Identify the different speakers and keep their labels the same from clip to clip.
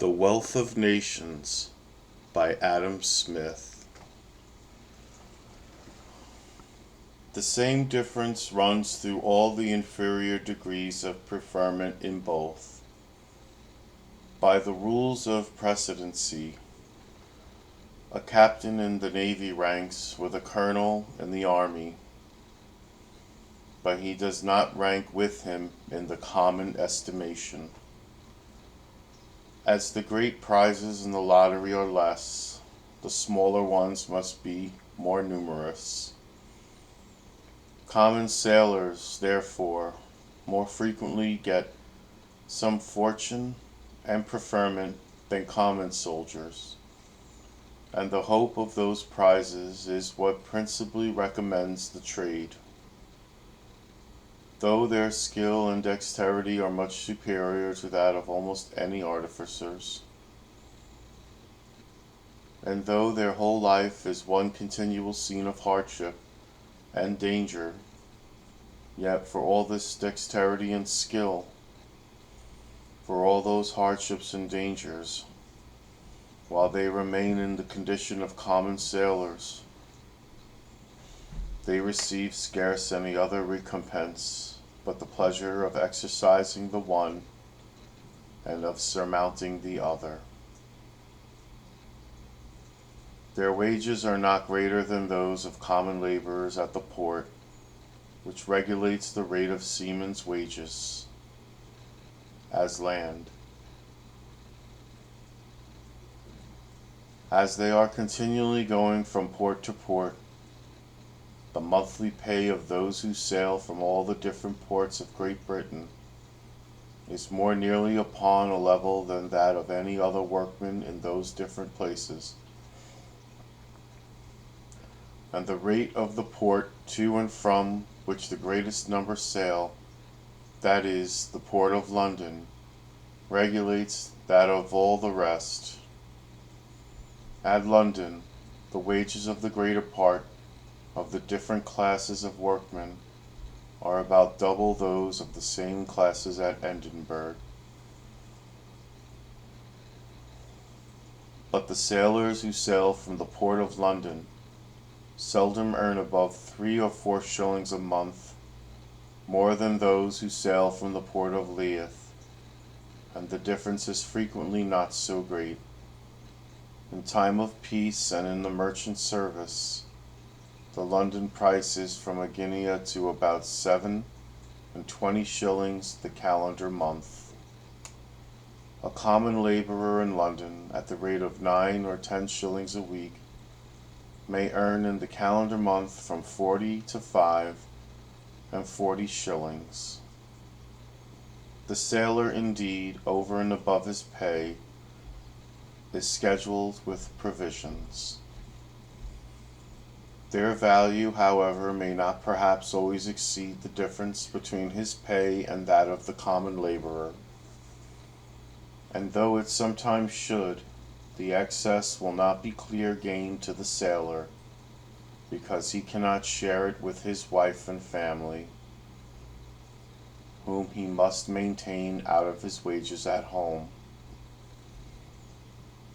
Speaker 1: The Wealth of Nations by Adam Smith. The same difference runs through all the inferior degrees of preferment in both. By the rules of precedency, a captain in the Navy ranks with a colonel in the Army, but he does not rank with him in the common estimation. As the great prizes in the lottery are less, the smaller ones must be more numerous. Common sailors, therefore, more frequently get some fortune and preferment than common soldiers, and the hope of those prizes is what principally recommends the trade. Though their skill and dexterity are much superior to that of almost any artificers, and though their whole life is one continual scene of hardship and danger, yet for all this dexterity and skill, for all those hardships and dangers, while they remain in the condition of common sailors, they receive scarce any other recompense but the pleasure of exercising the one and of surmounting the other. Their wages are not greater than those of common laborers at the port, which regulates the rate of seamen's wages, as land. As they are continually going from port to port, the monthly pay of those who sail from all the different ports of Great Britain is more nearly upon a level than that of any other workman in those different places, and the rate of the port to and from which the greatest number sail, that is, the port of London, regulates that of all the rest. At London, the wages of the greater part of the different classes of workmen are about double those of the same classes at Edinburgh. But the sailors who sail from the port of London seldom earn above 3 or 4 shillings a month, more than those who sail from the port of Leith, and the difference is frequently not so great. In time of peace and in the merchant service, the London price is from a guinea to about 7 and 20 shillings the calendar month. A common labourer in London, at the rate of 9 or 10 shillings a week, may earn in the calendar month from 40 to 5 and 40 shillings. The sailor, indeed, over and above his pay, is scheduled with provisions. Their value, however, may not perhaps always exceed the difference between his pay and that of the common laborer, and though it sometimes should, the excess will not be clear gain to the sailor, because he cannot share it with his wife and family, whom he must maintain out of his wages at home.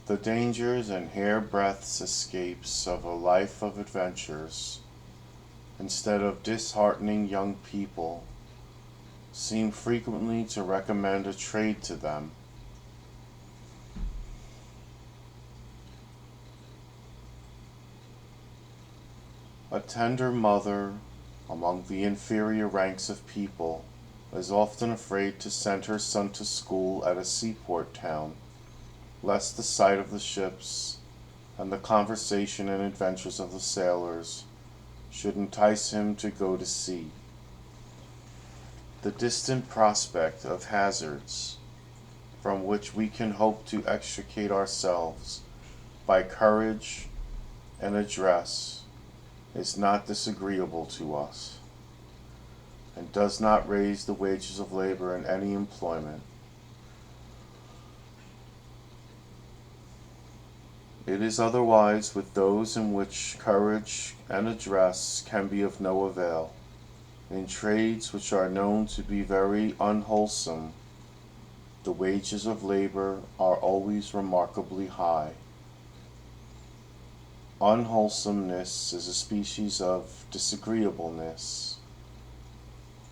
Speaker 1: The dangers and hairbreadth escapes of a life of adventures, instead of disheartening young people, seem frequently to recommend a trade to them. A tender mother among the inferior ranks of people is often afraid to send her son to school at a seaport town, lest the sight of the ships and the conversation and adventures of the sailors should entice him to go to sea. The distant prospect of hazards, from which we can hope to extricate ourselves by courage and address, is not disagreeable to us, and does not raise the wages of labor in any employment. It is otherwise with those in which courage and address can be of no avail, in trades which are known to be very unwholesome, the wages of labor are always remarkably high. Unwholesomeness is a species of disagreeableness,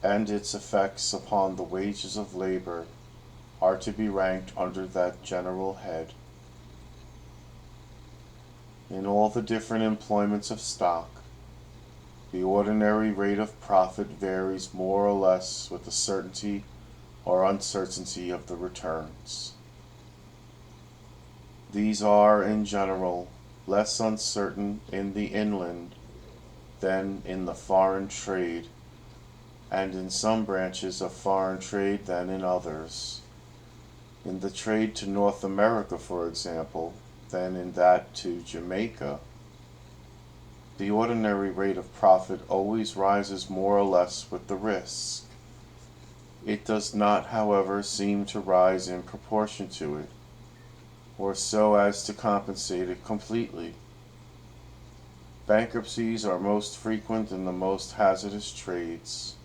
Speaker 1: and its effects upon the wages of labor are to be ranked under that general head. In all the different employments of stock, the ordinary rate of profit varies more or less with the certainty or uncertainty of the returns. These are, in general, less uncertain in the inland than in the foreign trade, and in some branches of foreign trade than in others. In the trade to North America, for example, than in that to Jamaica. The ordinary rate of profit always rises more or less with the risk. It does not, however, seem to rise in proportion to it, or so as to compensate it completely. Bankruptcies are most frequent in the most hazardous trades.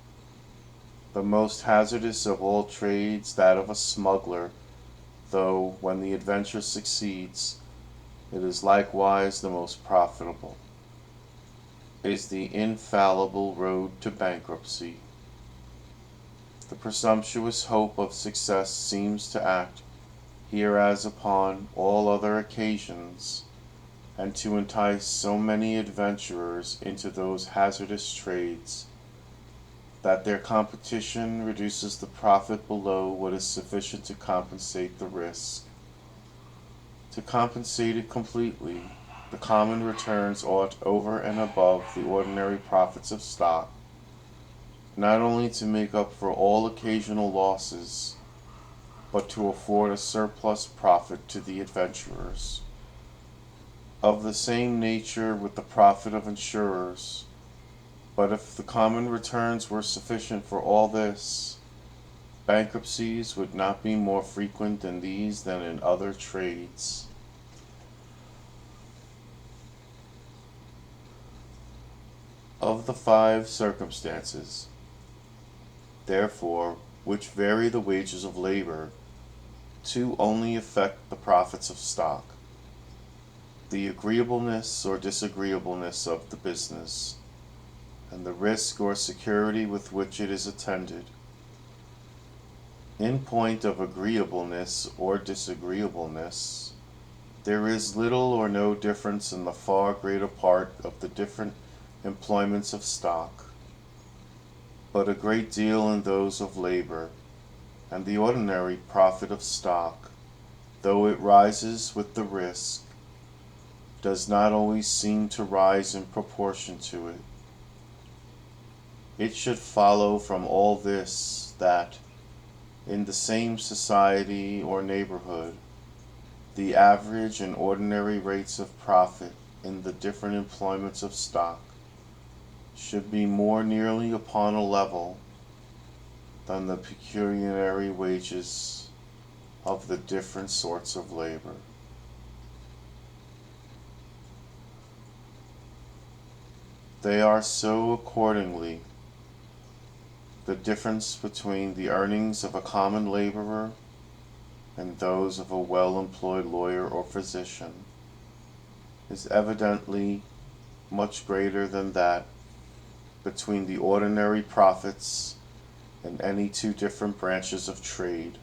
Speaker 1: The most hazardous of all trades, that of a smuggler, though, when the adventure succeeds, it is likewise the most profitable, is the infallible road to bankruptcy. The presumptuous hope of success seems to act here as upon all other occasions, and to entice so many adventurers into those hazardous trades, that their competition reduces the profit below what is sufficient to compensate the risk. To compensate it completely, the common returns ought, over and above the ordinary profits of stock, not only to make up for all occasional losses, but to afford a surplus profit to the adventurers. Of the same nature with the profit of insurers, but if the common returns were sufficient for all this, bankruptcies would not be more frequent in these than in other trades. Of the 5 circumstances, therefore, which vary the wages of labor, 2 only affect the profits of stock: the agreeableness or disagreeableness of the business, and the risk or security with which it is attended. In point of agreeableness or disagreeableness, there is little or no difference in the far greater part of the different employments of stock, but a great deal in those of labor, and the ordinary profit of stock, though it rises with the risk, does not always seem to rise in proportion to it. It should follow from all this that, in the same society or neighborhood, the average and ordinary rates of profit in the different employments of stock should be more nearly upon a level than the pecuniary wages of the different sorts of labor. They are so accordingly. The difference between the earnings of a common laborer and those of a well-employed lawyer or physician is evidently much greater than that between the ordinary profits in any 2 different branches of trade.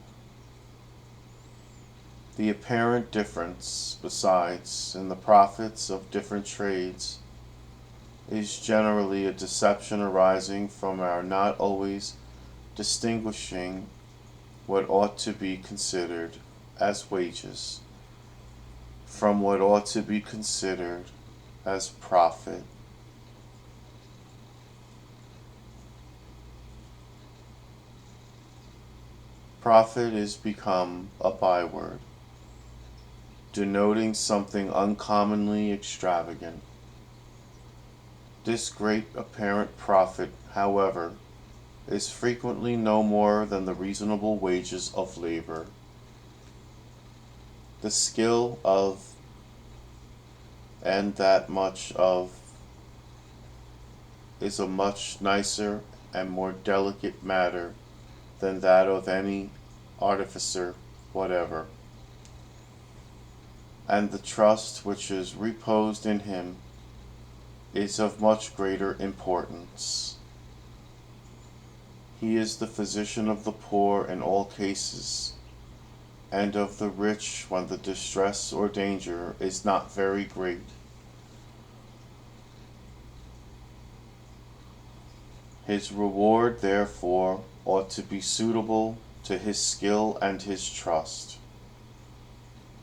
Speaker 1: The apparent difference, besides, in the profits of different trades is generally a deception arising from our not always distinguishing what ought to be considered as wages from what ought to be considered as profit. Profit is become a byword, denoting something uncommonly extravagant. This great apparent profit, however, is frequently no more than the reasonable wages of labor. The skill of, and that much of, is a much nicer and more delicate matter than that of any artificer, whatever, and the trust which is reposed in him is of much greater importance. He is the physician of the poor in all cases, and of the rich when the distress or danger is not very great. His reward, therefore, ought to be suitable to his skill and his trust,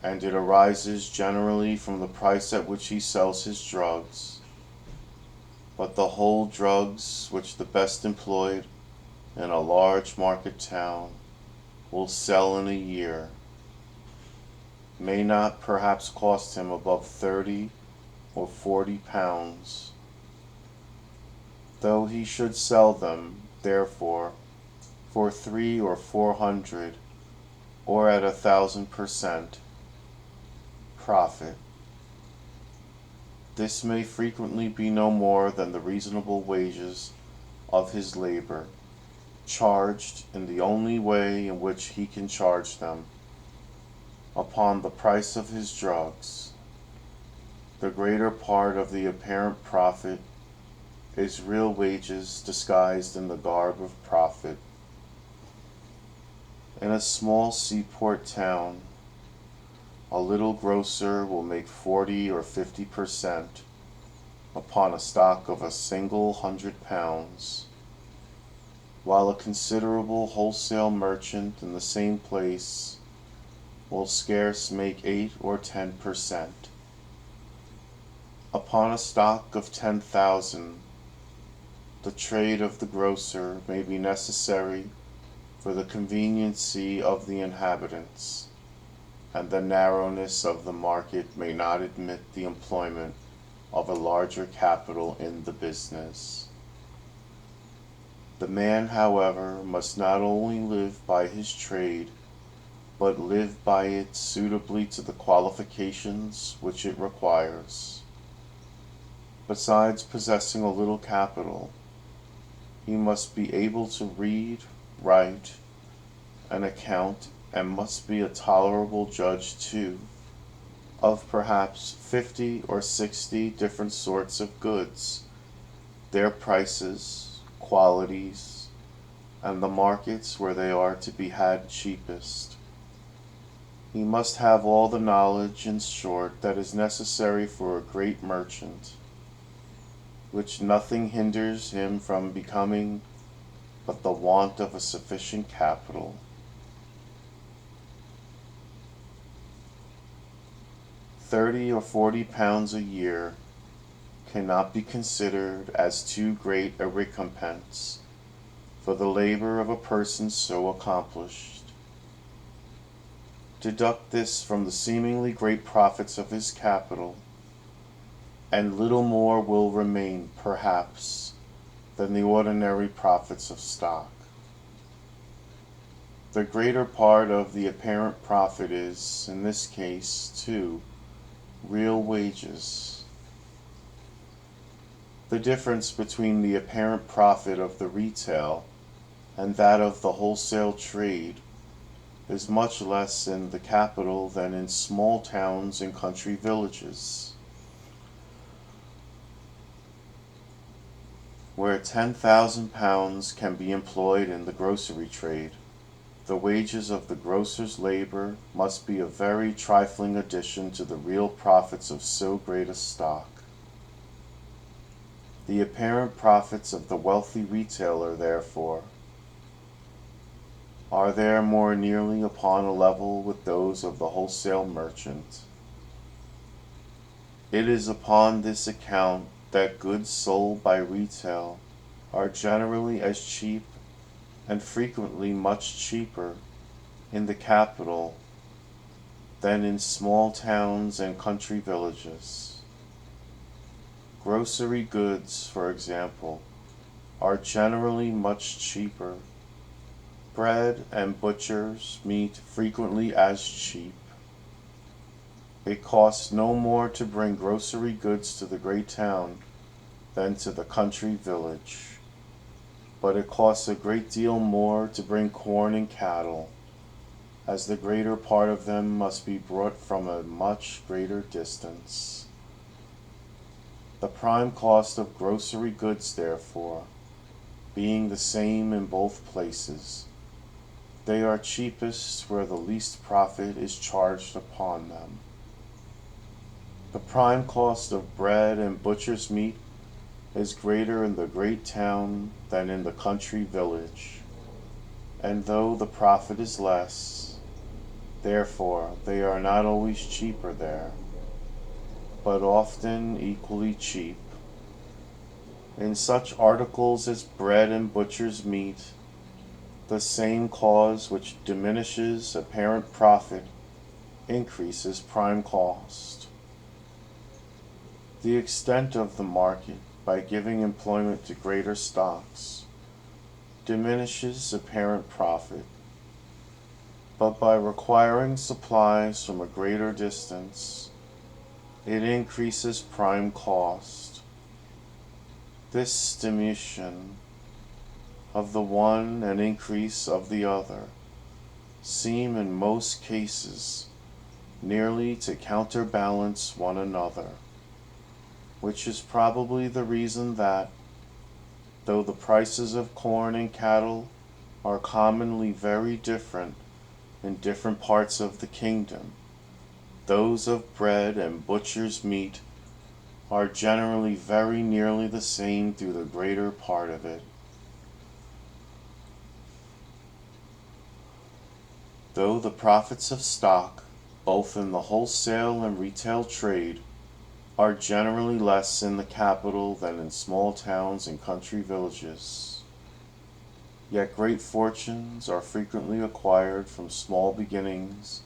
Speaker 1: and it arises generally from the price at which he sells his drugs. But the whole drugs which the best employed in a large market town will sell in a year may not perhaps cost him above 30 or 40 pounds. Though he should sell them, therefore, for 300 or 400, or at 1,000% profit, this may frequently be no more than the reasonable wages of his labor, charged in the only way in which he can charge them, upon the price of his drugs. The greater part of the apparent profit is real wages disguised in the garb of profit. In a small seaport town, a little grocer will make 40 or 50% upon a stock of a single £100, while a considerable wholesale merchant in the same place will scarce make 8 or 10%. Upon a stock of 10,000, the trade of the grocer may be necessary for the conveniency of the inhabitants, and the narrowness of the market may not admit the employment of a larger capital in the business. The man, however, must not only live by his trade, but live by it suitably to the qualifications which it requires. Besides possessing a little capital, he must be able to read, write, and account, and must be a tolerable judge too, of perhaps 50 or 60 different sorts of goods, their prices, qualities, and the markets where they are to be had cheapest. He must have all the knowledge, in short, that is necessary for a great merchant, which nothing hinders him from becoming but the want of a sufficient capital. 30 or 40 pounds a year cannot be considered as too great a recompense for the labor of a person so accomplished. Deduct this from the seemingly great profits of his capital, and little more will remain, perhaps, than the ordinary profits of stock. The greater part of the apparent profit is, in this case, too, real wages. The difference between the apparent profit of the retail and that of the wholesale trade is much less in the capital than in small towns and country villages, where £10,000 can be employed in the grocery trade. The wages of the grocer's labor must be a very trifling addition to the real profits of so great a stock. The apparent profits of the wealthy retailer, therefore, are there more nearly upon a level with those of the wholesale merchant. It is upon this account that goods sold by retail are generally as cheap, and frequently much cheaper, in the capital than in small towns and country villages. Grocery goods, for example, are generally much cheaper. Bread and butcher's meat frequently as cheap. It costs no more to bring grocery goods to the great town than to the country village, but it costs a great deal more to bring corn and cattle, as the greater part of them must be brought from a much greater distance. The prime cost of grocery goods, therefore, being the same in both places, they are cheapest where the least profit is charged upon them. The prime cost of bread and butcher's meat is greater in the great town than in the country village, and though the profit is less, therefore they are not always cheaper there, but often equally cheap. In such articles as bread and butcher's meat, the same cause which diminishes apparent profit increases prime cost. The extent of the market, by giving employment to greater stocks, diminishes apparent profit, but by requiring supplies from a greater distance, it increases prime cost. This diminution of the one and increase of the other seem in most cases nearly to counterbalance one another, which is probably the reason that, though the prices of corn and cattle are commonly very different in different parts of the kingdom, those of bread and butcher's meat are generally very nearly the same through the greater part of it. Though the profits of stock, both in the wholesale and retail trade, are generally less in the capital than in small towns and country villages, yet great fortunes are frequently acquired from small beginnings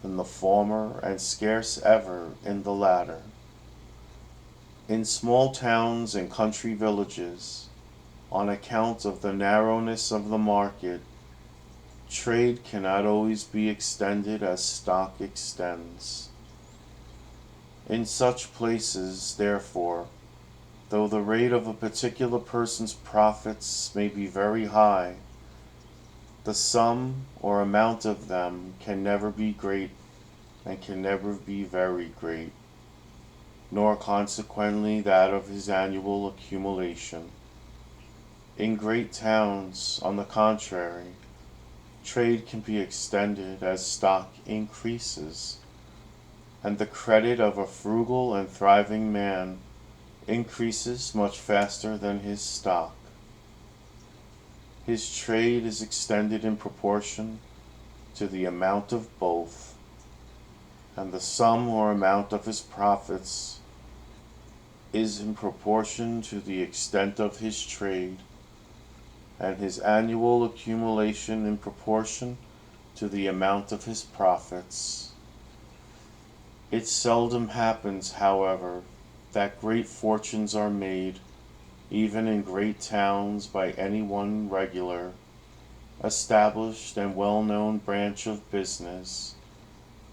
Speaker 1: in the former and scarce ever in the latter. In small towns and country villages, on account of the narrowness of the market, trade cannot always be extended as stock extends. In such places, therefore, though the rate of a particular person's profits may be very high, the sum or amount of them can never be great and can never be very great, nor consequently that of his annual accumulation. In great towns, on the contrary, trade can be extended as stock increases, and the credit of a frugal and thriving man increases much faster than his stock. His trade is extended in proportion to the amount of both, and the sum or amount of his profits is in proportion to the extent of his trade, and his annual accumulation in proportion to the amount of his profits. It seldom happens, however, that great fortunes are made, even in great towns, by any one regular, established and well-known branch of business,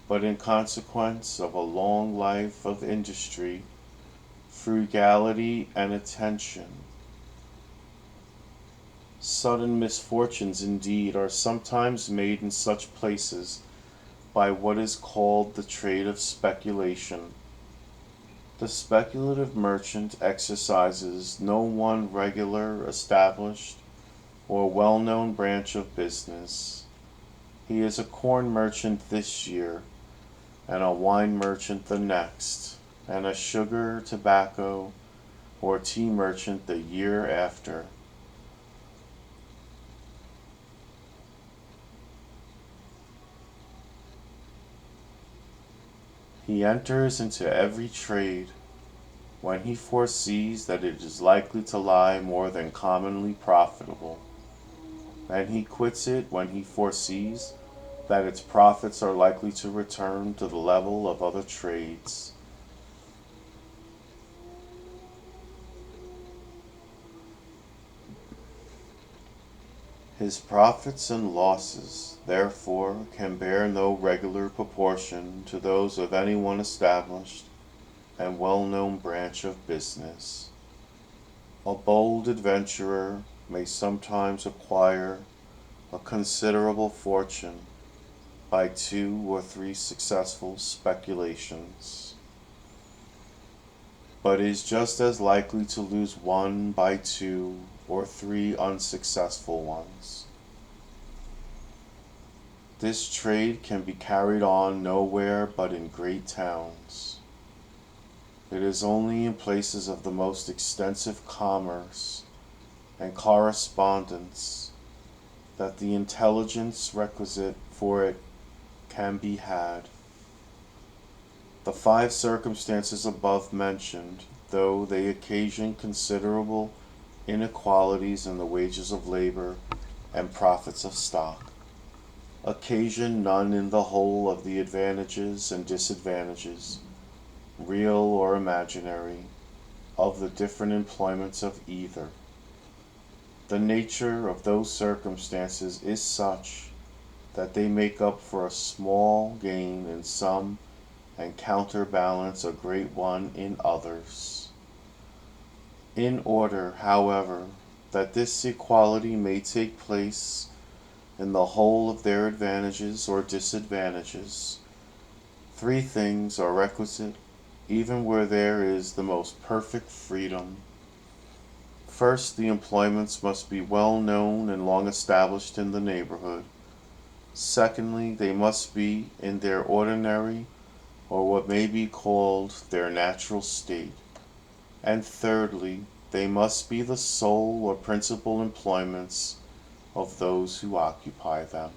Speaker 1: but in consequence of a long life of industry, frugality, and attention. Sudden misfortunes, indeed, are sometimes made in such places by what is called the trade of speculation. The speculative merchant exercises no one regular, established, or well-known branch of business. He is a corn merchant this year, and a wine merchant the next, and a sugar, tobacco, or tea merchant the year after. He enters into every trade when he foresees that it is likely to lie more than commonly profitable, and he quits it when he foresees that its profits are likely to return to the level of other trades. His profits and losses, therefore, can bear no regular proportion to those of any one established and well-known branch of business. A bold adventurer may sometimes acquire a considerable fortune, by 2 or 3 successful speculations, but is just as likely to lose 1 by 2 or 3 unsuccessful ones. This trade can be carried on nowhere but in great towns. It is only in places of the most extensive commerce and correspondence that the intelligence requisite for it can be had. The 5 circumstances above mentioned, though they occasion considerable inequalities in the wages of labor and profits of stock, occasion none in the whole of the advantages and disadvantages, real or imaginary, of the different employments of either. The nature of those circumstances is such that they make up for a small gain in some and counterbalance a great one in others. In order, however, that this equality may take place in the whole of their advantages or disadvantages, 3 things are requisite, even where there is the most perfect freedom. First, the employments must be well known and long established in the neighborhood. Secondly, they must be in their ordinary, or what may be called their natural state. And thirdly, they must be the sole or principal employments of those who occupy them.